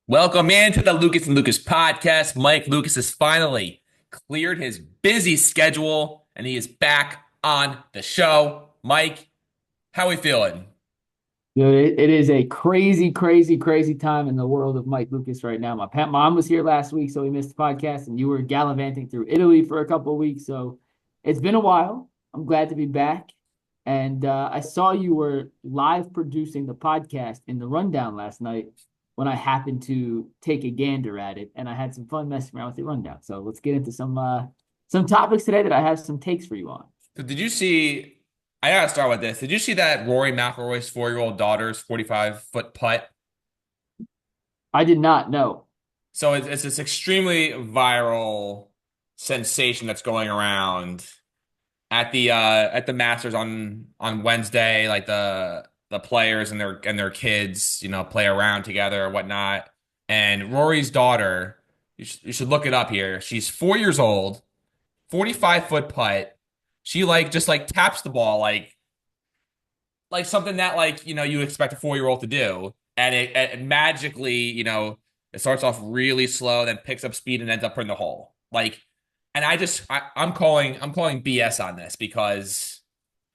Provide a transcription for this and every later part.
Welcome into the Lucas and Lucas podcast. Mike Lucas has finally cleared his busy schedule and he is back on the show. Mike, how are we feeling? Dude, it is a crazy, crazy, crazy time in the world of Mike Lucas right now. My mom was here last week, so we missed the podcast, and you were gallivanting through Italy for a couple of weeks. So it's been a while. I'm glad to be back. And I saw you were live producing the podcast in the rundown last night when I happened to take a gander at it, and I had some fun messing around with the rundown. So let's get into some topics today that I have some takes for you on. So did you see? I gotta start with this. Did you see that Rory McIlroy's 4-year-old daughter's 45-foot putt? I did not know. So it's this extremely viral sensation that's going around at the Masters on Wednesday. Like the players and their kids, play around together or whatnot. And Rory's daughter, you should look it up here. She's 4 years old, 45-foot putt. She just like taps the ball like something that you expect a 4-year-old to do, and it magically it starts off really slow, then picks up speed and ends up in the hole. And I'm calling BS on this because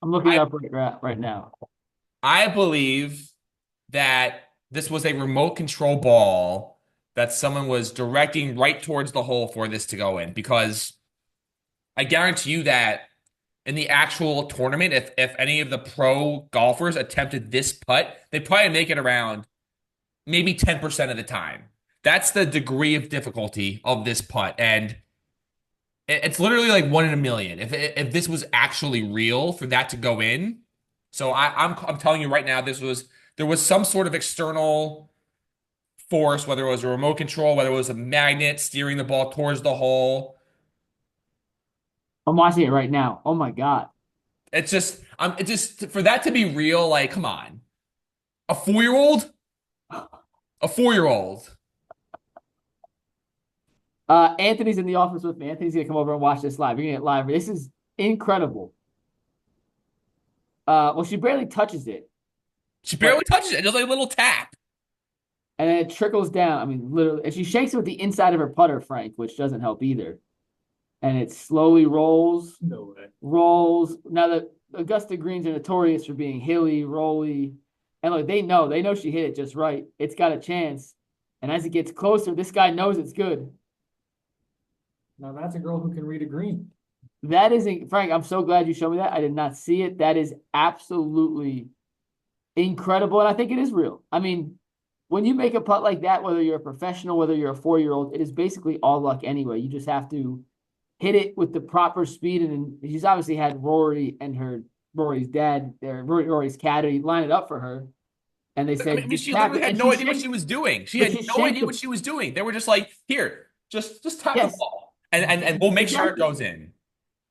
I'm looking it I up right now. I believe that this was a remote control ball that someone was directing right towards the hole for this to go in, because I guarantee you that in the actual tournament, if any of the pro golfers attempted this putt, they'd probably make it around maybe 10% of the time. That's the degree of difficulty of this putt. And it's literally like 1 in a million. If this was actually real for that to go in. So I'm telling you right now, there was some sort of external force, whether it was a remote control, whether it was a magnet steering the ball towards the hole. I'm watching it right now. Oh my God. It's just for that to be real. Like, come on, a 4-year-old, a 4-year-old. Anthony's in the office with me. Anthony's gonna come over and watch this live. You're gonna get live. This is incredible. Well, she barely touches it, She but barely touches it. Just like a little tap. and then it trickles down. I mean, literally, and she shakes it with the inside of her putter, Frank, which doesn't help either. And it slowly rolls, No way. rolls. Now the Augusta greens are notorious for being hilly, rolly, and like they know she hit it just right. It's got a chance, and as it gets closer, this guy knows it's good. Now that's a girl who can read a green. That isn't Frank. I'm so glad you showed me that. I did not see it. That is absolutely incredible, and I think it is real. I mean, when you make a putt like that, whether you're a professional, whether you're a 4-year-old, it is basically all luck anyway. You just have to hit it with the proper speed, and she's obviously had Rory and Rory's dad, Rory's caddy, line it up for her, and they I said mean, just she tap literally it, had and no idea what she was doing. She but had she no shanked idea the what she was doing. They were just like, here, just tap the yes, ball, and we'll make sure it exactly. goes in.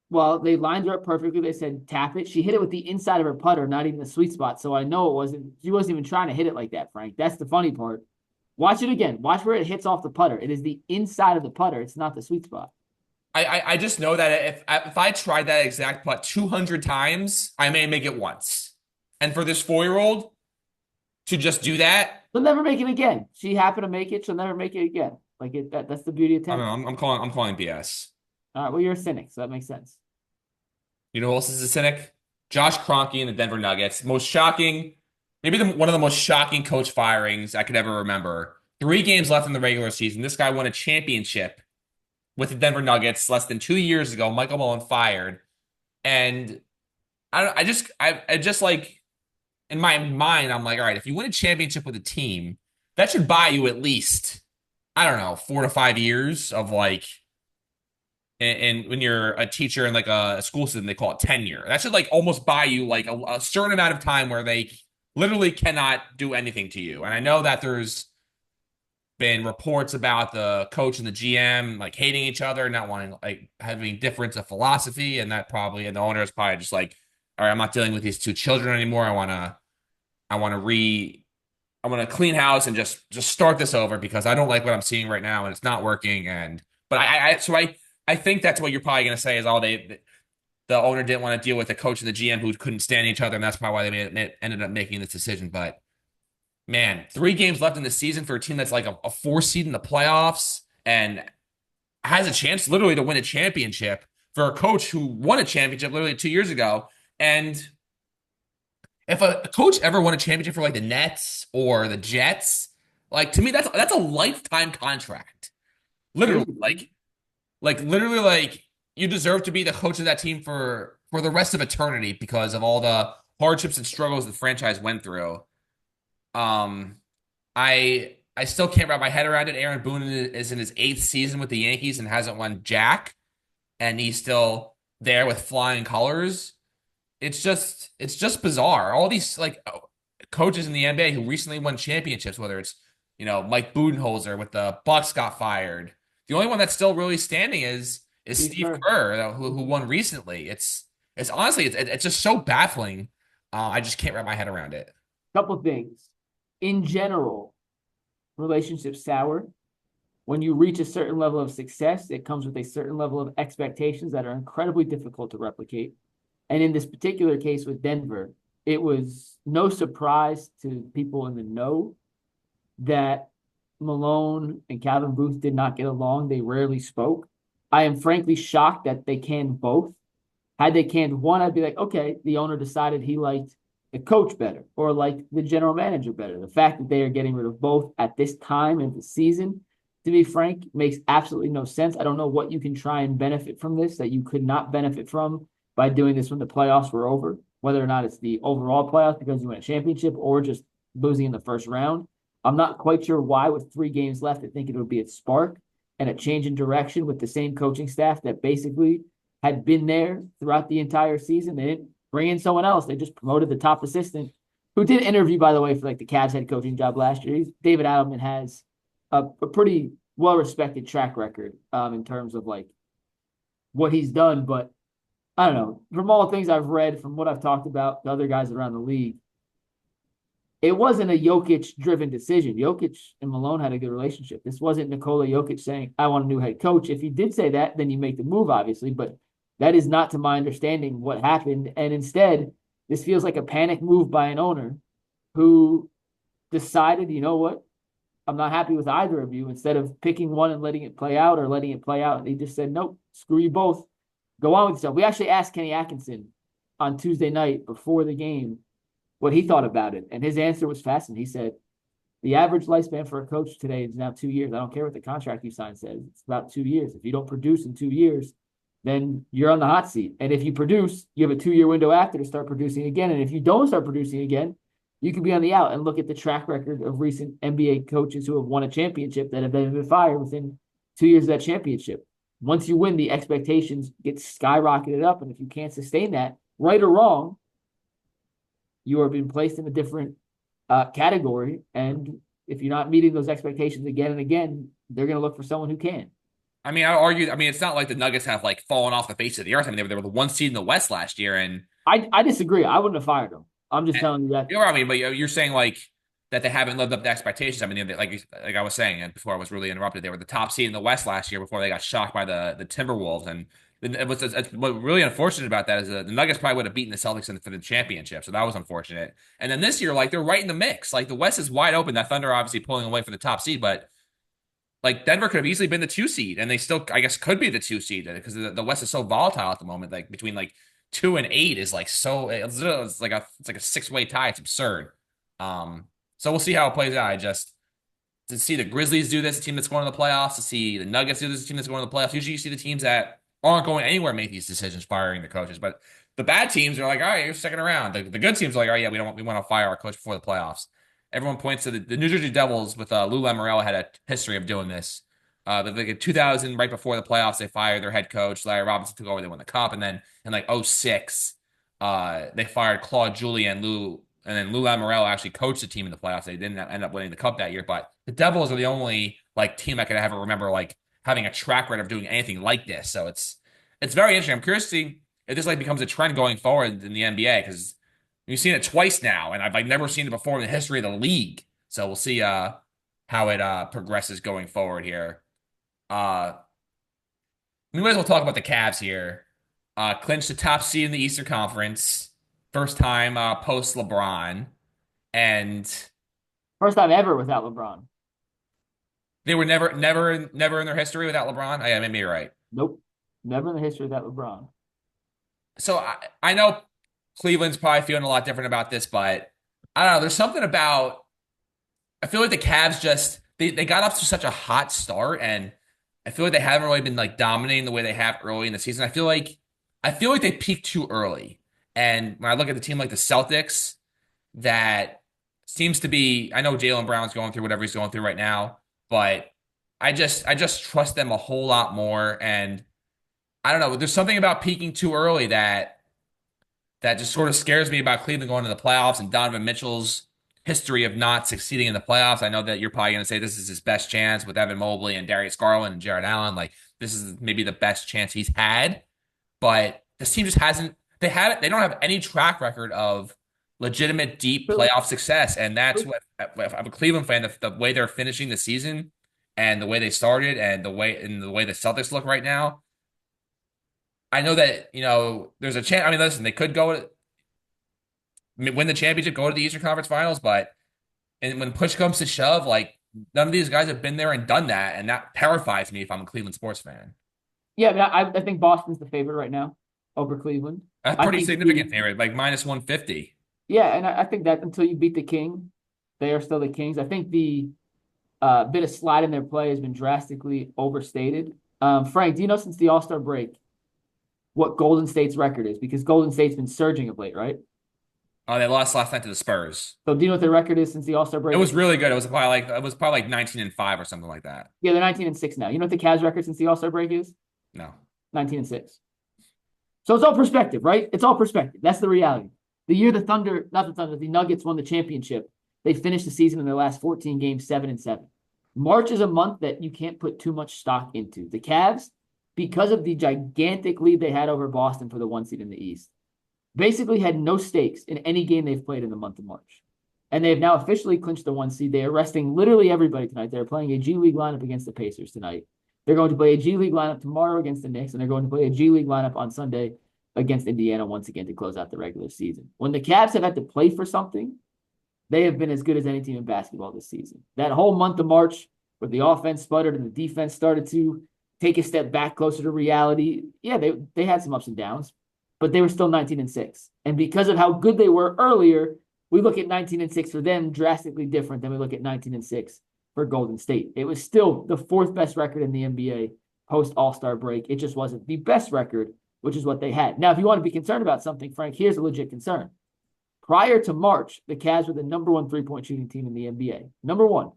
Well, they lined her up perfectly. They said tap it. She hit it with the inside of her putter, not even the sweet spot. So I know it wasn't. She wasn't even trying to hit it like that, Frank. That's the funny part. Watch it again. Watch where it hits off the putter. It is the inside of the putter. It's not the sweet spot. I just know that if I tried that exact putt 200 times, I may make it once. And for this 4-year-old to just do that, She'll never make it again. She happened to make it. She'll never make it again. Like that's the beauty of I don't know. tennis. I'm calling BS. All right. Well, you're a cynic, so that makes sense. You know who else is a cynic? Josh Kroenke and the Denver Nuggets. Most shocking, maybe one of the most shocking coach firings I could ever remember. 3 games left in the regular season. This guy won a championship with the Denver Nuggets less than 2 years ago. Michael Malone fired, and I just like in my mind, I'm like, all right, if you win a championship with a team, that should buy you at least, I don't know, 4 to 5 years of and when you're a teacher in like a school system, they call it tenure. That should like almost buy you like a certain amount of time where they literally cannot do anything to you. And I know that there's been reports about the coach and the GM like hating each other, not wanting like having difference of philosophy, and that probably and the owner is probably just like, all right, I'm not dealing with these 2 children anymore. I want to re I want to clean house and just start this over because I don't like what I'm seeing right now and it's not working. And but I think that's what you're probably gonna say is all the owner didn't want to deal with the coach and the GM who couldn't stand each other, and that's probably why ended up making this decision. But Man, 3 games left in the season for a team that's like a 4 seed in the playoffs and has a chance literally to win a championship for a coach who won a championship literally 2 years ago. And if a coach ever won a championship for like the Nets or the Jets, like to me, that's a lifetime contract. It Literally, is. literally, like you deserve to be the coach of that team for the rest of eternity because of all the hardships and struggles the franchise went through. Um, I still can't wrap my head around it. Aaron Boone is in his 8th season with the Yankees and hasn't won jack, and he's still there with flying colors. It's just bizarre. All these like coaches in the NBA who recently won championships, whether it's Mike Budenholzer with the Bucks got fired. The only one that's still really standing is Steve Steve Kerr. Kerr, who won recently. It's honestly it's just so baffling. I just can't wrap my head around it. Couple things. In general, relationships sour. When you reach a certain level of success, it comes with a certain level of expectations that are incredibly difficult to replicate. And in this particular case with Denver, it was no surprise to people in the know that Malone and Calvin Booth did not get along. They rarely spoke. I am frankly shocked that they canned both. Had they canned one, I'd be like, okay, the owner decided he liked the coach better or liked the general manager better. The fact that they are getting rid of both at this time in the season, to be frank, makes absolutely no sense. I don't know what you can try and benefit from this that you could not benefit from by doing this when the playoffs were over, whether or not it's the overall playoffs because you win a championship or just losing in the first round. I'm not quite sure why, with 3 games left, I think it would be a spark and a change in direction with the same coaching staff that basically had been there throughout the entire season. They didn't bring in someone else. They just promoted the top assistant who did interview, by the way, for like the Cavs head coaching job last year. David Adelman has a pretty well respected track record in terms of like what he's done. But I don't know. From all the things I've read, from what I've talked about, the other guys around the league, it wasn't a Jokic driven decision. Jokic and Malone had a good relationship. This wasn't Nikola Jokic saying, I want a new head coach. If he did say that, then you make the move, obviously. But that is not, to my understanding, what happened. And instead, this feels like a panic move by an owner who decided, you know what? I'm not happy with either of you. Instead of picking one and letting it play out or letting it play out, and he just said, nope, screw you both. Go on with yourself. We actually asked Kenny Atkinson on Tuesday night before the game what he thought about it. And his answer was fascinating. He said, the average lifespan for a coach today is now 2 years. I don't care what the contract you signed says. It's about 2 years. If you don't produce in 2 years, then you're on the hot seat. And if you produce, you have a 2-year window after to start producing again. And if you don't start producing again, you could be on the out. And look at the track record of recent NBA coaches who have won a championship that have been fired within 2 years of that championship. Once you win, the expectations get skyrocketed up. And if you can't sustain that, right or wrong, you are being placed in a different category. And if you're not meeting those expectations again and again, they're going to look for someone who can. I mean, I argue. I mean, it's not like the Nuggets have like fallen off the face of the earth. I mean, they were the 1 seed in the West last year, and I disagree. I wouldn't have fired them. I'm just telling you that. you know what I mean. But you're saying like that they haven't lived up to expectations. I mean, like I was saying before I was really interrupted, they were the top seed in the West last year before they got shocked by the Timberwolves, and what really unfortunate about that is that the Nuggets probably would have beaten the Celtics for the championship, so that was unfortunate. And then this year, like they're right in the mix. Like the West is wide open. That Thunder obviously pulling away for the top seed, but like Denver could have easily been the 2 seed, and they still, I guess, could be the 2 seed because the West is so volatile at the moment. Like between like 2 and 8 is like so it's like a 6-way tie. It's absurd. So we'll see how it plays out. I just to see the Grizzlies do this, a team that's going to the playoffs, to see the Nuggets do this, a team that's going to the playoffs. Usually, you see the teams that aren't going anywhere make these decisions, firing the coaches. But the bad teams are like, all right, you're second around. The good teams are like, oh yeah, we want to fire our coach before the playoffs. Everyone points to the New Jersey Devils with Lou Lamoriello had a history of doing this. Like in 2000, right before the playoffs, they fired their head coach. Larry Robinson took over. They won the cup, and then in like '06, they fired Claude Julien and then Lou Lamoriello actually coached the team in the playoffs. They didn't end up winning the cup that year, but the Devils are the only like team I could ever remember like having a track record of doing anything like this. So it's very interesting. I'm curious to see if this like becomes a trend going forward in the NBA because we've seen it twice now, and I've like never seen it before in the history of the league. So we'll see how it progresses going forward here. Uh, we might as well talk about the Cavs here. Clinched the top seed in the Eastern Conference, first time post LeBron, and First time ever without LeBron. They were never in their history without LeBron. Yeah, maybe you're right. Nope. Never in the history without LeBron. So I know Cleveland's probably feeling a lot different about this, but I don't know. There's something about I feel like the Cavs just they got off to such a hot start, and I feel like they haven't really been like dominating the way they have early in the season. I feel like they peaked too early. And when I look at the team like the Celtics, that seems to be I know Jaylen Brown's going through whatever he's going through right now, but I just trust them a whole lot more. And I don't know, there's something about peaking too early that just sort of scares me about Cleveland going to the playoffs and Donovan Mitchell's history of not succeeding in the playoffs. I know that you're probably going to say this is his best chance with Evan Mobley and Darius Garland and Jared Allen. Like this is maybe the best chance he's had, but this team just hasn't. They don't have any track record of legitimate deep playoff success, and that's what if I'm a Cleveland fan. The way they're finishing the season and the way they started and the way the Celtics look right now. I know that there's a chance. I mean, listen, they could win the championship, go to the Eastern Conference Finals, but and when push comes to shove, like none of these guys have been there and done that, and that terrifies me if I'm a Cleveland sports fan. Yeah, I mean, I think Boston's the favorite right now over Cleveland. That's I pretty think significant favorite, like minus 150. yeah, and I think that until you beat the King, they are still the Kings. I think the bit of slide in their play has been drastically overstated. Frank, do you know since the All-Star break what Golden State's record is? Because Golden State's been surging of late, right? Oh, they lost last night to the Spurs. So do you know what their record is since the All-Star break? It was really good. It was probably like 19-5 or something like that. Yeah, they're 19-6 now. You know what the Cavs record since the All-Star break is? No. 19-6. So it's all perspective, right? It's all perspective. That's the reality. The year the Nuggets won the championship, they finished the season in their last 14 games 7-7. March is a month that you can't put too much stock into. The Cavs, because of the gigantic lead they had over Boston for the 1 seed in the East, basically had no stakes in any game they've played in the month of March. And they have now officially clinched the 1 seed. They are resting literally everybody tonight. They're playing a G League lineup against the Pacers tonight. They're going to play a G League lineup tomorrow against the Knicks, and they're going to play a G League lineup on Sunday against Indiana once again to close out the regular season. When the Cavs have had to play for something, they have been as good as any team in basketball this season. That whole month of March where the offense sputtered and the defense started to take a step back closer to reality, yeah, they had some ups and downs, but they were still 19-6. And because of how good they were earlier, we look at 19-6 for them drastically different than we look at 19-6 for Golden State. It was still the fourth best record in the NBA post All-Star break. It just wasn't the best record, which is what they had. Now, if you want to be concerned about something, Frank, here's a legit concern. Prior to March, the Cavs were the number one three-point shooting team in the NBA. Number one.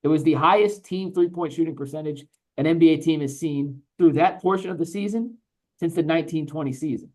It was the highest team three-point shooting percentage an NBA team has seen through that portion of the season since the 1920 season.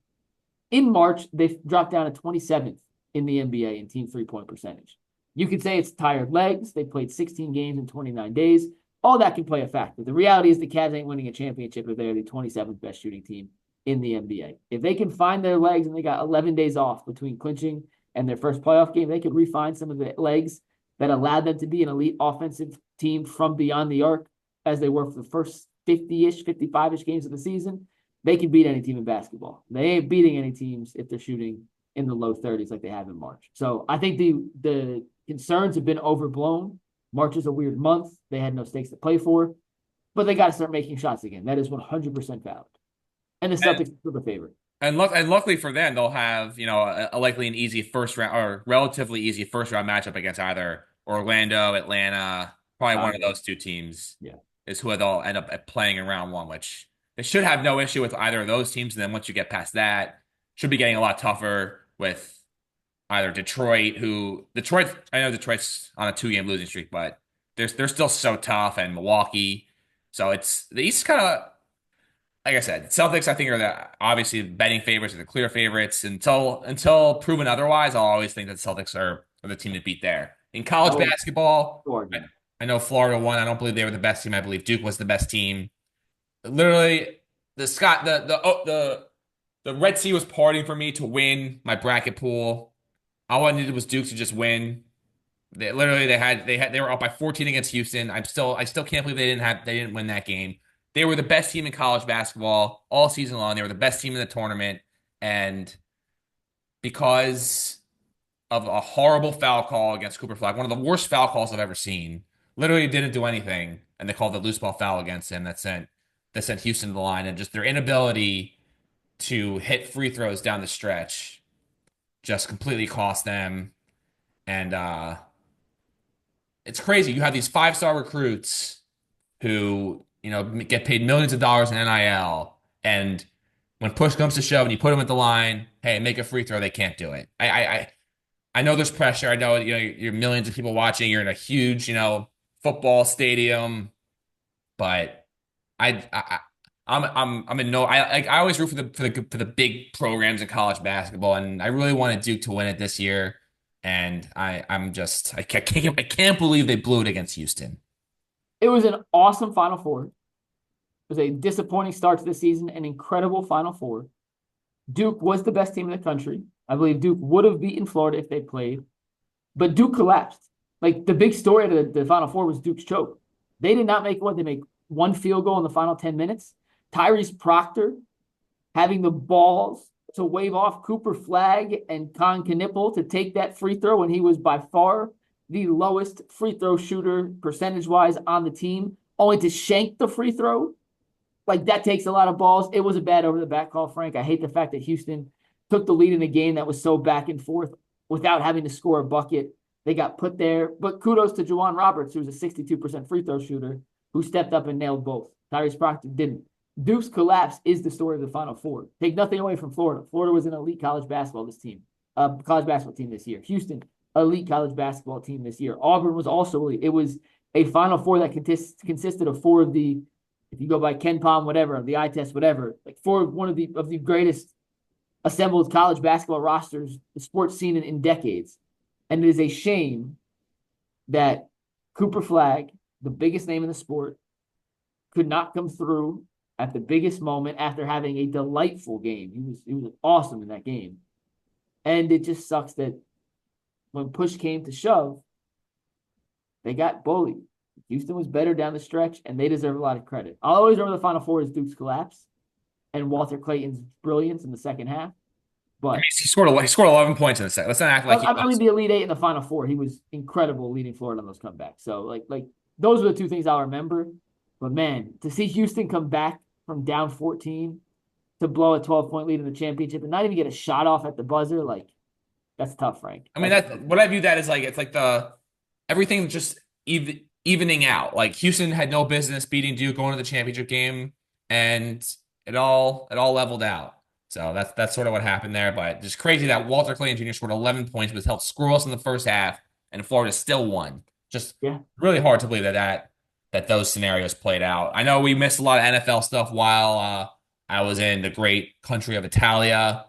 In March, they dropped down to 27th in the NBA in team three-point percentage. You could say it's tired legs. They played 16 games in 29 days. All that can play a factor. The reality is the Cavs ain't winning a championship if they're the 27th best shooting team in the NBA. If they can find their legs and they got 11 days off between clinching and their first playoff game, they could refine some of the legs that allowed them to be an elite offensive team from beyond the arc as they were for the first 50-ish, 55-ish games of the season. They can beat any team in basketball. They ain't beating any teams if they're shooting in the low 30s like they have in March. So I think the concerns have been overblown. March is a weird month. They had no stakes to play for, but they got to start making shots again. That is 100% valid. And the Celtics are the favorite. And luckily for them, they'll have a likely an easy first round or relatively easy first round matchup against either Orlando, Atlanta, probably one of those two teams. Yeah, is who they'll end up playing in round one, which they should have no issue with either of those teams. And then once you get past that, should be getting a lot tougher with either Detroit, I know Detroit's on a 2-game losing streak, but they're still so tough, and Milwaukee. So it's the East kind of, like I said, Celtics I think are obviously betting favorites or the clear favorites until proven otherwise. I'll always think that Celtics are the team to beat there. In college basketball, I know Florida won. I don't believe they were the best team. I believe Duke was the best team. Literally, the Red Sea was partying for me to win my bracket pool. All I needed was Duke to just win. They were up by 14 against Houston. I still can't believe they didn't win that game. They were the best team in college basketball all season long. They were the best team in the tournament, and because of a horrible foul call against Cooper Flag, one of the worst foul calls I've ever seen. Literally didn't do anything, and they called the loose ball foul against him that sent Houston to the line, and just their inability to hit free throws down the stretch just completely cost them. And it's crazy. You have these five-star recruits who, get paid millions of dollars in NIL, and when push comes to shove and you put them at the line, hey, make a free throw, they can't do it. I know there's pressure. I know, you're millions of people watching. You're in a huge, football stadium, but I'm in no. I always root for the big programs in college basketball, and I really wanted Duke to win it this year. And I can't believe they blew it against Houston. It was an awesome Final Four. It was a disappointing start to the season, an incredible Final Four. Duke was the best team in the country. I believe Duke would have beaten Florida if they played, but Duke collapsed. Like, the big story of the Final Four was Duke's choke. They did not make what? They make one field goal in the final 10 minutes. Tyrese Proctor having the balls to wave off Cooper Flag and Con Knipple to take that free throw when he was by far the lowest free throw shooter percentage-wise on the team, only to shank the free throw. Like, that takes a lot of balls. It was a bad over-the-back call, Frank. I hate the fact that Houston took the lead in a game that was so back and forth without having to score a bucket. They got put there. But kudos to Juwan Roberts, who was a 62% free throw shooter, who stepped up and nailed both. Tyrese Proctor didn't. Duke's collapse is the story of the Final Four. Take nothing away from Florida. Florida was an elite college basketball team this year. Houston, elite college basketball team this year. Auburn was also elite. It was a Final Four that consisted of four of the, if you go by Ken Palm, whatever, the eye test, whatever, like four of one of the greatest assembled college basketball rosters the sports scene in decades. And it is a shame that Cooper Flag, the biggest name in the sport, could not come through at the biggest moment after having a delightful game. He was awesome in that game. And it just sucks that when push came to shove, they got bullied. Houston was better down the stretch, and they deserve a lot of credit. I'll always remember the Final Four as Duke's collapse and Walter Clayton's brilliance in the second half. But He scored 11 points in the second. Let's not act like I mean, the Elite Eight in the Final Four, he was incredible leading Florida on those comebacks. So, like those are the two things I'll remember. But, man, to see Houston come back from down 14 to blow a 12-point lead in the championship and not even get a shot off at the buzzer, like, that's tough, Frank. I mean, what I view that as, like, it's like everything just evening out. Like, Houston had no business beating Duke going to the championship game, and it all leveled out. So that's sort of what happened there. But just crazy that Walter Clayton Jr. scored 11 points, was held scoreless in the first half, and Florida still won. Just really hard to believe that those scenarios played out. I know we missed a lot of NFL stuff while I was in the great country of Italia,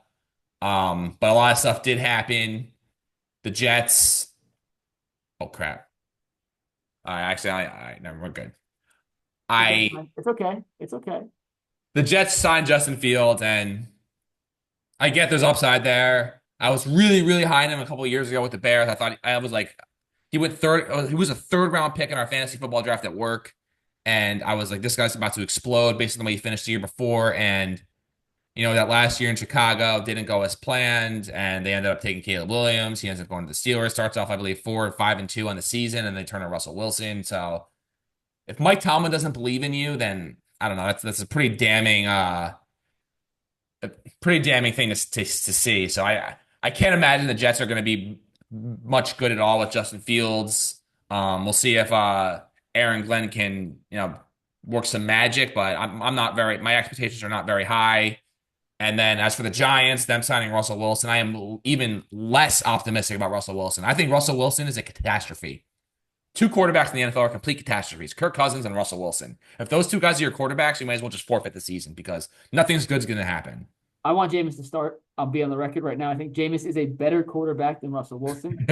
but a lot of stuff did happen. The Jets. Oh crap! Never. We're good. It's okay. It's okay. The Jets signed Justin Fields, and I get there's upside there. I was really, really high on him a couple of years ago with the Bears. I was like, he went third. He was a third-round pick in our fantasy football draft at work, and I was like, this guy's about to explode based on the way he finished the year before. And that last year in Chicago didn't go as planned, and they ended up taking Caleb Williams. He ends up going to the Steelers. Starts off, I believe, 4-5-2 on the season, and they turn to Russell Wilson. So if Mike Tomlin doesn't believe in you, then I don't know. That's a pretty damning thing to see. So I can't imagine the Jets are going to be much good at all with Justin Fields. We'll see if Aaron Glenn can work some magic, but my expectations are not very high. And then as for the Giants, them signing Russell Wilson, I am even less optimistic about Russell Wilson. I think Russell Wilson is a catastrophe. Two quarterbacks in the NFL are complete catastrophes, Kirk Cousins and Russell Wilson. If those two guys are your quarterbacks, you might as well just forfeit the season because nothing's good's going to happen. I want Jameis to start. I'll be on the record right now. I think Jameis is a better quarterback than Russell Wilson.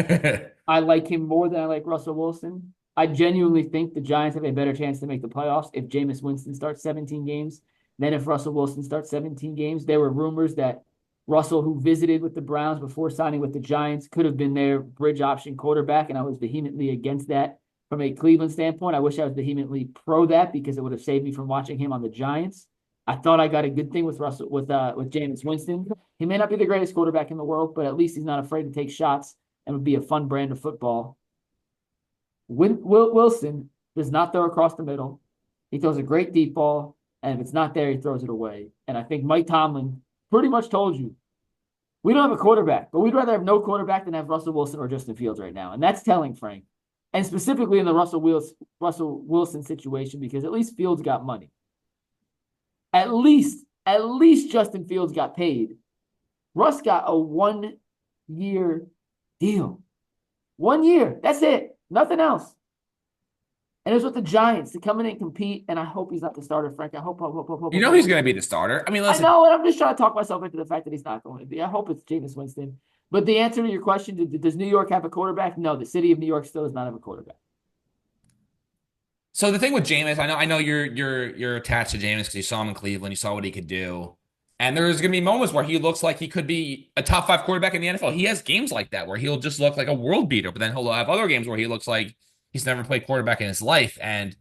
I like him more than I like Russell Wilson. I genuinely think the Giants have a better chance to make the playoffs if Jameis Winston starts 17 games than if Russell Wilson starts 17 games. There were rumors that Russell, who visited with the Browns before signing with the Giants, could have been their bridge option quarterback, and I was vehemently against that from a Cleveland standpoint. I wish I was vehemently pro that because it would have saved me from watching him on the Giants. I thought I got a good thing with Jameis Winston. He may not be the greatest quarterback in the world, but at least he's not afraid to take shots and would be a fun brand of football. Wilson does not throw across the middle. He throws a great deep ball, and if it's not there, he throws it away. And I think Mike Tomlin pretty much told you, we don't have a quarterback, but we'd rather have no quarterback than have Russell Wilson or Justin Fields right now. And that's telling, Frank. And specifically in the Russell Wilson situation, because at least Fields got money. At least Justin Fields got paid. Russ got a 1-year deal. 1 year. That's it. Nothing else. And it was with the Giants to come in and compete. And I hope he's not the starter, Frank. I hope. You know he's going to be the starter. I mean, I listen. know, and I'm just trying to talk myself into the fact that he's not going to be. I hope it's Jameis Winston. But the answer to your question, does New York have a quarterback? No, the city of New York still does not have a quarterback. So the thing with Jameis, I know you're attached to Jameis because you saw him in Cleveland, you saw what he could do. And there's going to be moments where he looks like he could be a top 5 quarterback in the NFL. He has games like that where he'll just look like a world beater, but then he'll have other games where he looks like he's never played quarterback in his life. And,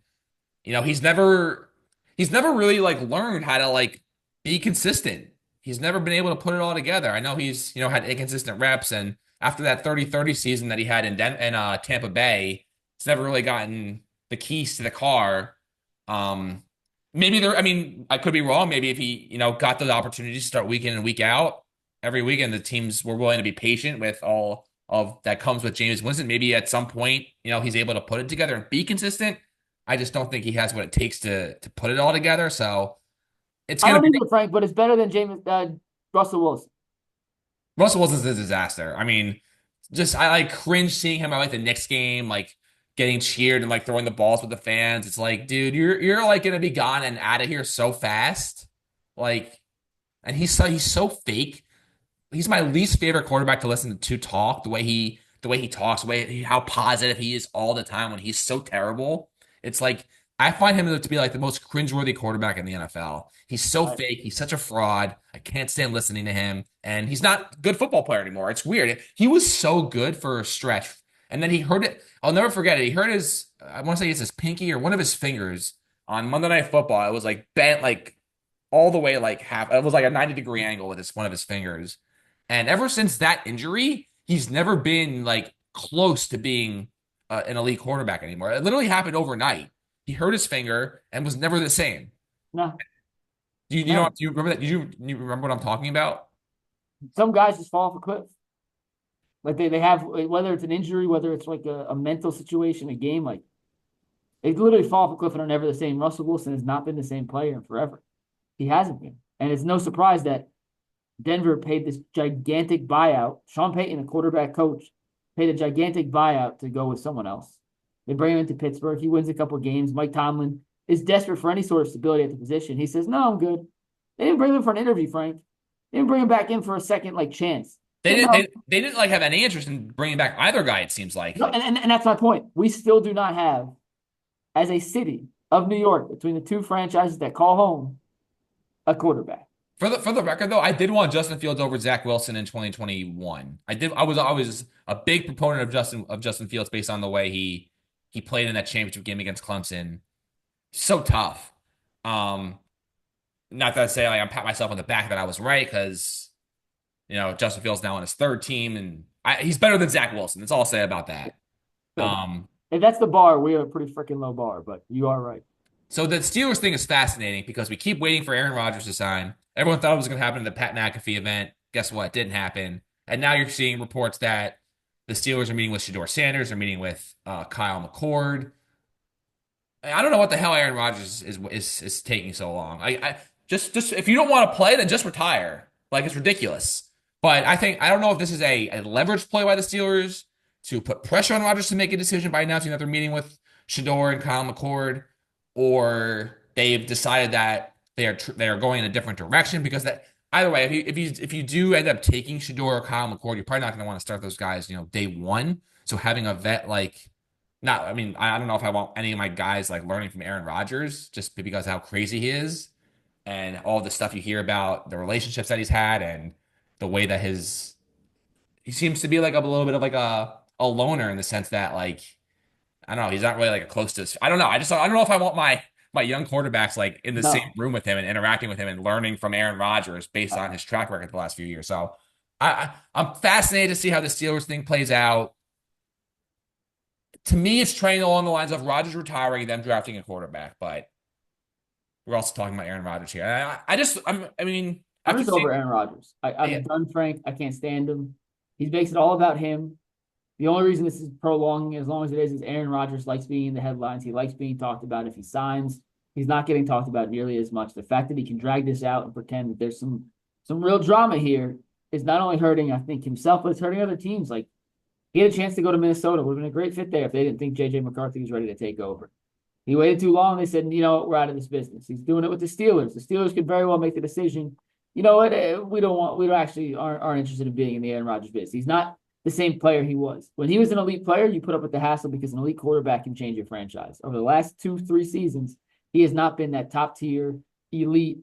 he's never really like learned how to like be consistent. He's never been able to put it all together. I know he's, had inconsistent reps, and after that 30-30 season that he had in Tampa Bay, he's never really gotten the keys to the car. I could be wrong. Maybe if he, got those opportunities to start week in and week out, every weekend, the teams were willing to be patient with all of that comes with Jameis Winston. Maybe at some point, he's able to put it together and be consistent. I just don't think he has what it takes to put it all together. So it's I going don't to be either, Frank, but it's better than Russell Wilson. Russell Wilson's a disaster. I mean, I like cringe seeing him at like the Knicks game, like getting cheered and like throwing the balls with the fans. It's like, dude, you're like gonna be gone and out of here so fast. Like, and he's so fake. He's my least favorite quarterback to listen to talk. The way he talks, how positive he is all the time when he's so terrible. It's like I find him to be like the most cringeworthy quarterback in the NFL. He's so fake. He's such a fraud. I can't stand listening to him. And he's not a good football player anymore. It's weird. He was so good for a stretch. And then he hurt it. I'll never forget it. He hurt I want to say it's his pinky or one of his fingers on Monday Night Football. It was like bent like all the way like half. It was like a 90-degree angle with one of his fingers. And ever since that injury, he's never been like close to being an elite quarterback anymore. It literally happened overnight. He hurt his finger and was never the same. No. Do you remember that? You remember what I'm talking about? Some guys just fall off a cliff. Like they have, whether it's an injury, whether it's like a mental situation, a game, like they literally fall off a cliff and are never the same. Russell Wilson has not been the same player in forever. He hasn't been. And it's no surprise that Denver paid this gigantic buyout. Sean Payton, a quarterback coach, paid a gigantic buyout to go with someone else. They bring him into Pittsburgh. He wins a couple of games. Mike Tomlin is desperate for any sort of stability at the position. He says, no, I'm good. They didn't bring him for an interview, Frank. They didn't bring him back in for a second chance. They didn't like have any interest in bringing back either guy, it seems like. No, and that's my point. We still do not have, as a city of New York, between the two franchises that call home, a quarterback. For the record though, I did want Justin Fields over Zach Wilson in 2021. I was a big proponent of Justin Fields based on the way he played in that championship game against Clemson. So tough. Not that I say like I'm pat myself on the back that I was right, because Justin Fields now on his third team, and he's better than Zach Wilson. That's all I'll say about that. If that's the bar, we have a pretty freaking low bar, but you are right. So the Steelers thing is fascinating because we keep waiting for Aaron Rodgers to sign. Everyone thought it was going to happen at the Pat McAfee event. Guess what? It didn't happen. And now you're seeing reports that the Steelers are meeting with Shedeur Sanders. They're meeting with Kyle McCord. I don't know what the hell Aaron Rodgers is taking so long. I just if you don't want to play, then just retire. Like, it's ridiculous. But I don't know if this is a leverage play by the Steelers to put pressure on Rodgers to make a decision by announcing that they're meeting with Shedeur and Kyle McCord, or they've decided that they are going in a different direction, because that either way, if you do end up taking Shedeur or Kyle McCord, you're probably not going to want to start those guys, day one. So having a vet I don't know if I want any of my guys like learning from Aaron Rodgers just because of how crazy he is and all the stuff you hear about the relationships that he's had and the way that he seems to be like a little bit of like a loner, in the sense that like, I don't know, he's not really like a close to, I don't know. I don't know if I want my young quarterbacks like in the same room with him and interacting with him and learning from Aaron Rodgers based on his track record the last few years. So I'm fascinated to see how the Steelers thing plays out. To me, it's trending along the lines of Rodgers retiring and them drafting a quarterback, but we're also talking about Aaron Rodgers here. I mean, I'm after just seeing, over Aaron Rodgers. yeah, I'm done, Frank. I can't stand him. He makes it all about him. The only reason this is prolonging as long as it is Aaron Rodgers likes being in the headlines. He likes being talked about. If he signs, he's not getting talked about nearly as much. The fact that he can drag this out and pretend that there's some real drama here is not only hurting, I think, himself, but it's hurting other teams. Like he had a chance to go to Minnesota. Would have been a great fit there if they didn't think JJ McCarthy was ready to take over. He waited too long. They said, you know what, we're out of this business. He's doing it with the Steelers. The Steelers could very well make the decision. You know what? We don't actually aren't interested in being in the Aaron Rodgers business. He's not the same player he was. When he was an elite player, you put up with the hassle because an elite quarterback can change your franchise. Over the last 2, 3 seasons, he has not been that top tier, elite,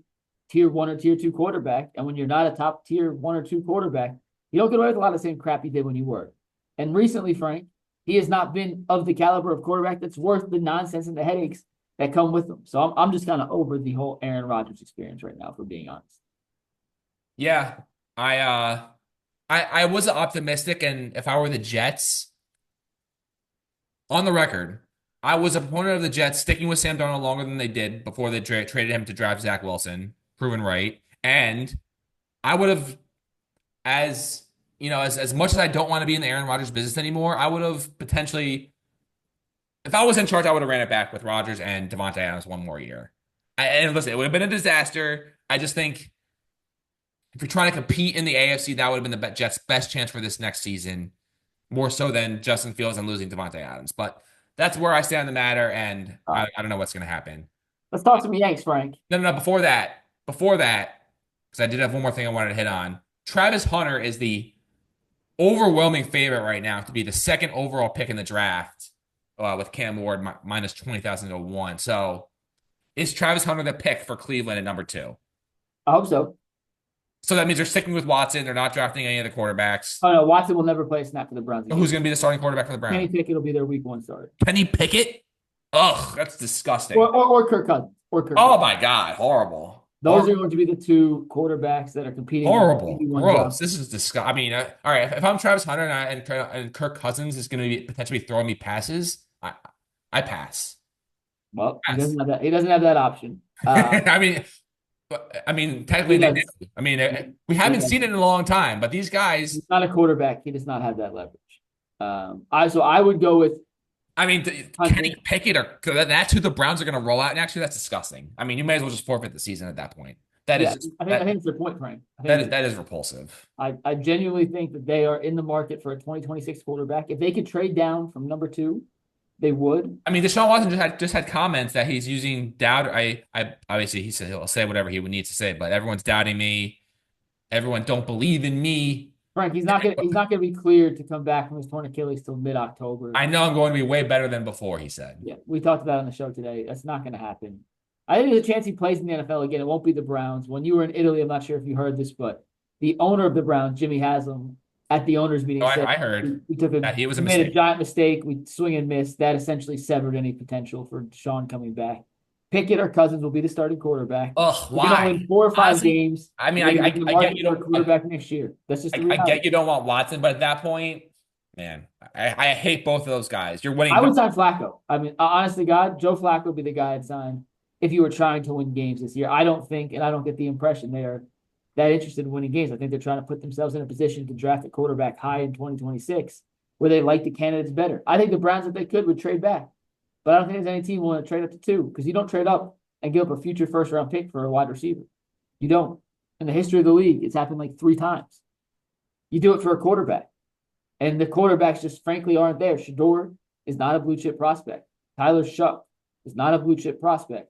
tier 1 or tier 2 quarterback. And when you're not a top tier 1 or 2 quarterback, you don't get away with a lot of the same crap you did when you were. And recently, Frank, he has not been of the caliber of quarterback that's worth the nonsense and the headaches that come with him. So I'm just kind of over the whole Aaron Rodgers experience right now, for being honest. yeah, I uh, I was optimistic, and if I were the Jets, on the record, I was a proponent of the Jets sticking with Sam Darnold longer than they did before they traded him to draft Zach Wilson, proven right, and I would have, as as much as I don't want to be in the Aaron Rodgers business anymore, I would have potentially, if I was in charge, I would have ran it back with Rodgers and Devontae Adams one more year. And listen, it would have been a disaster. I just think if you're trying to compete in the AFC, that would have been the Jets' best chance for this next season, more so than Justin Fields and losing Devontae Adams. But that's where I stand on the matter, and All right. I don't know what's going to happen. Let's talk some Yanks, Frank. No. Before that, because I did have one more thing I wanted to hit on. Travis Hunter is the overwhelming favorite right now to be the second overall pick in the draft, with Cam Ward minus 20,000 to 1. So is Travis Hunter the pick for Cleveland at number 2? I hope so. So that means they're sticking with Watson. They're not drafting any of the quarterbacks. Oh no, Watson will never play a snap for the Browns So again. who's going to be the starting quarterback for the Kenny Browns? Pickett will be their week 1 starter. Kenny Pickett? Ugh, that's disgusting. Or Kirk Cousins. Oh my God, horrible. Those are going to be the 2 quarterbacks that are competing. Horrible. For Gross. This is disgusting. I mean, all right, if I'm Travis Hunter and Kirk Cousins is going to be potentially throwing me passes, I pass. Well, he Pass. doesn't have that. He doesn't have that option. I mean, technically they do. I mean, we haven't seen it in a long time, but these guys. He's not a quarterback. He does not have that leverage. I would go with. I mean, Kenny Pickett that's who the Browns are going to roll out. And actually, that's disgusting. I mean, you may as well just forfeit the season at that point. I think it's their point, Frank. That is repulsive. I genuinely think that they are in the market for a 2026 quarterback. If they could trade down from number 2, they would. I mean, Deshaun Watson just had comments that he's using doubt. I obviously he said he'll say whatever he would need to say, but everyone's doubting me. Everyone don't believe in me. Frank, he's not gonna be cleared to come back from his torn Achilles till mid-October. I know I'm going to be way better than before, he said. Yeah, we talked about it on the show today. That's not going to happen. I think there's a chance he plays in the NFL again. It won't be the Browns. When you were in Italy, I'm not sure if you heard this, but the owner of the Browns, Jimmy Haslam, at the owners' meeting said I heard we took that he was a made mistake. a giant mistake. We swing and miss. That essentially severed any potential for Sean coming back. Pickett or Cousins will be the starting quarterback. Ugh, We're gonna why? win 4 or 5 Honestly, games. I mean, I get you don't quarterback next year. That's just the I reality. get you don't want Watson, but at that point, man, I hate both of those guys. You're winning. I would sign Flacco. I mean, honestly, God, Joe Flacco would be the guy I'd sign if you were trying to win games this year. I don't think, and I don't get the impression they are that interested in winning games. I think they're trying to put themselves in a position to draft a quarterback high in 2026 where they like the candidates better. I think the Browns, if they could, would trade back. But I don't think there's any team willing to trade up to 2 because you don't trade up and give up a future first-round pick for a wide receiver. You don't. In the history of the league, it's happened like 3 times. You do it for a quarterback. And the quarterbacks just frankly aren't there. Shador is not a blue-chip prospect. Tyler Shuck is not a blue-chip prospect.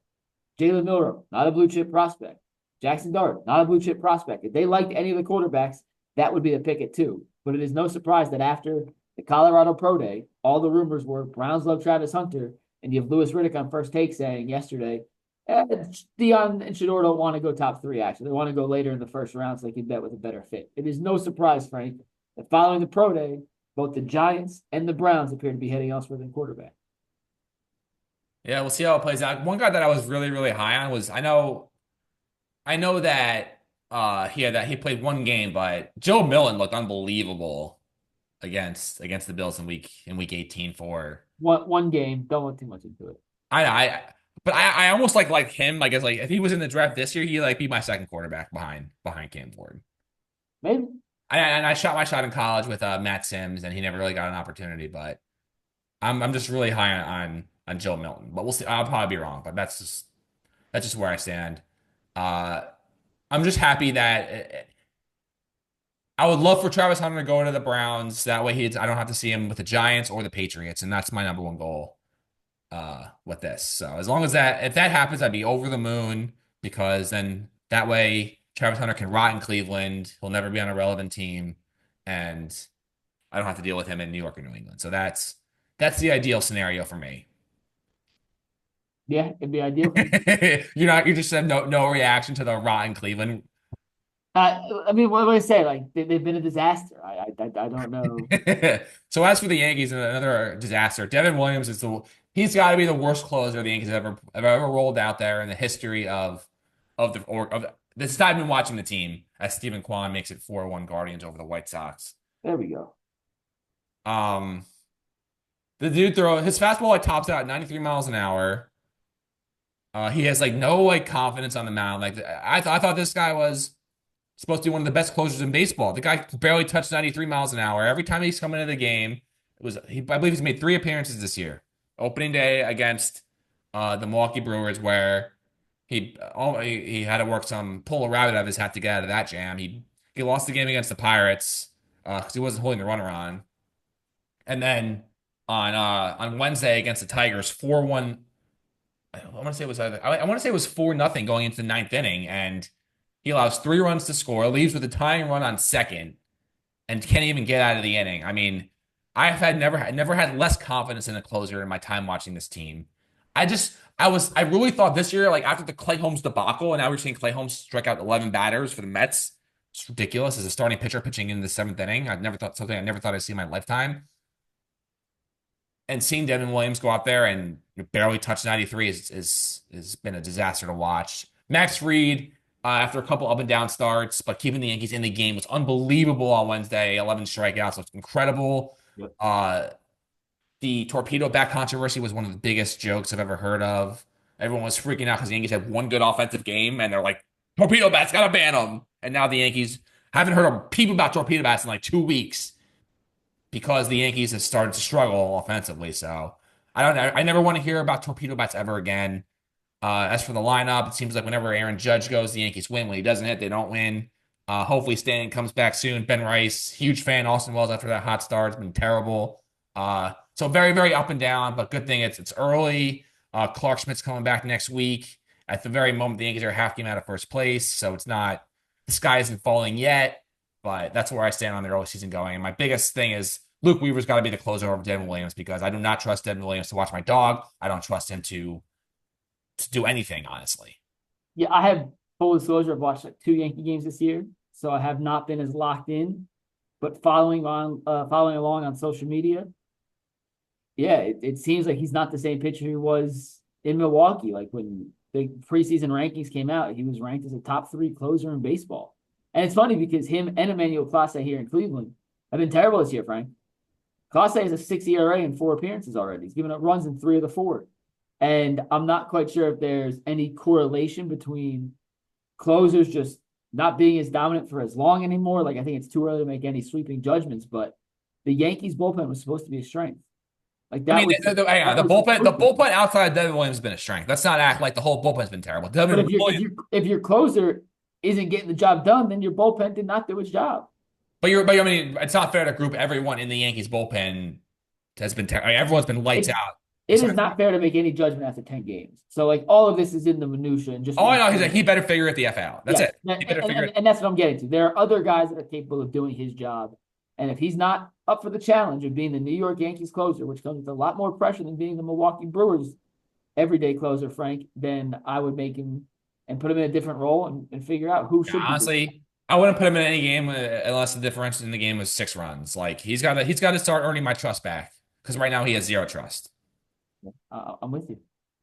Jalen Milroe, not a blue-chip prospect. Jackson Dart, not a blue-chip prospect. If they liked any of the quarterbacks, that would be the pick at 2. But it is no surprise that after the Colorado Pro Day, all the rumors were Browns love Travis Hunter, and you have Louis Riddick on First Take saying yesterday, Deion and Shador don't want to go top 3, actually. They want to go later in the first round so they can bet with a better fit. It is no surprise, Frank, that following the Pro Day, both the Giants and the Browns appear to be heading elsewhere than quarterback. Yeah, we'll see how it plays out. One guy that I was really, really high on was I know that He played one game, but Joe Milton looked unbelievable against the Bills in week 18 for One game. Don't look too much into it. I but I almost like him, like as like if he was in the draft this year, he'd like be my second quarterback behind Cam Ward. Maybe. I shot my shot in college with Matt Sims, and he never really got an opportunity. But I'm just really high on Joe Milton. But we'll see. I'll probably be wrong, but that's just where I stand. Uh, I'm just happy that I would love for Travis Hunter to go to the Browns. That way, I don't have to see him with the Giants or the Patriots, and that's my number one goal with this. So as long as if that happens, I'd be over the moon because then that way Travis Hunter can rot in Cleveland. He'll never be on a relevant team, and I don't have to deal with him in New York or New England. So that's the ideal scenario for me. Yeah, it'd be ideal. You just said no reaction to the rot in Cleveland. I mean, what do I say? Like they've been a disaster. I don't know. So as for the Yankees, another disaster. Devin Williams he's got to be the worst closer the Yankees have ever rolled out there in the history of this time I've been watching the team as Stephen Kwan makes it 4-1 Guardians over the White Sox. There we go. Um, the dude his fastball like tops out at 93 miles an hour. He has like no like confidence on the mound. Like I thought this guy was supposed to be one of the best closers in baseball. The guy barely touched 93 miles an hour. Every time he's coming into the game, I believe he's made 3 appearances this year. Opening day against the Milwaukee Brewers, where he had to pull a rabbit out of his hat to get out of that jam. He lost the game against the Pirates because he wasn't holding the runner on. And then on Wednesday against the Tigers, 4-1. I want to say it was 4-0 going into the ninth inning, and he allows 3 runs to score, leaves with a tying run on second, and can't even get out of the inning. I mean, never had less confidence in a closer in my time watching this team. I really thought this year, like after the Clay Holmes debacle, and now we're seeing Clay Holmes strike out 11 batters for the Mets. It's ridiculous as a starting pitcher pitching in the seventh inning. I never thought I'd see in my lifetime. And seeing Devin Williams go out there and barely touch 93 is been a disaster to watch. Max Fried, after a couple up and down starts, but keeping the Yankees in the game was unbelievable on Wednesday. 11 strikeouts, was incredible. Yep. The torpedo bat controversy was one of the biggest jokes I've ever heard of. Everyone was freaking out because the Yankees had one good offensive game, and they're like, torpedo bats, gotta ban them. And now the Yankees haven't heard a peep about torpedo bats in like 2 weeks because the Yankees have started to struggle offensively. So I don't know. I never want to hear about torpedo bats ever again. As for the lineup, it seems like whenever Aaron Judge goes, the Yankees win. When he doesn't hit, they don't win. Hopefully Stanton comes back soon. Ben Rice, huge fan. Austin Wells after that hot start has been terrible. So very, very up and down, but good thing it's early. Clark Schmidt's coming back next week. At the very moment, the Yankees are half game out of first place, so the sky isn't falling yet, but that's where I stand on the early season going. And my biggest thing is Luke Weaver's got to be the closer over Devin Williams because I do not trust Devin Williams to watch my dog. I don't trust him to do anything, honestly. Yeah, I have full disclosure. I've watched like 2 Yankee games this year, so I have not been as locked in. But following along on social media, yeah, it seems like he's not the same pitcher he was in Milwaukee. Like when the preseason rankings came out, he was ranked as a top 3 closer in baseball. And it's funny because him and Emmanuel Clase here in Cleveland have been terrible this year, Frank. Clase has a 6 ERA in 4 appearances already. He's given up runs in 3 of the 4. And I'm not quite sure if there's any correlation between closers just not being as dominant for as long anymore. Like, I think it's too early to make any sweeping judgments, but the Yankees bullpen was supposed to be a strength. Like that. I mean, the bullpen outside of Devin Williams has been a strength. Let's not act like the whole bullpen's been terrible. But if your closer isn't getting the job done, then your bullpen did not do its job. But I mean, it's not fair to group everyone in the Yankees bullpen has been terrible. Everyone's been lights out. It is not fair to make any judgment after 10 games. So, like, all of this is in the minutia. And just I know he better figure it the F out. That's it. He better figure it. And that's what I'm getting to. There are other guys that are capable of doing his job. And if he's not up for the challenge of being the New York Yankees closer, which comes with a lot more pressure than being the Milwaukee Brewers everyday closer, Frank, then I would make him and put him in a different role and figure out who should. Honestly, I wouldn't put him in any game unless the difference in the game was 6 runs. Like he's got to start earning my trust back because right now he has 0 trust. I'm with you.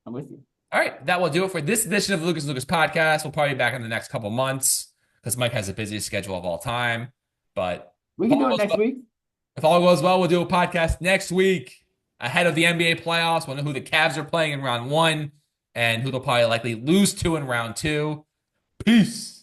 All right, that will do it for this edition of the Lucas Podcast. We'll probably be back in the next couple months because Mike has the busiest schedule of all time. But We if can all do it goes next well, week. if all goes well, we'll do a podcast next week ahead of the NBA playoffs. We'll know who the Cavs are playing in round one and who they'll probably likely lose to in round two. Peace.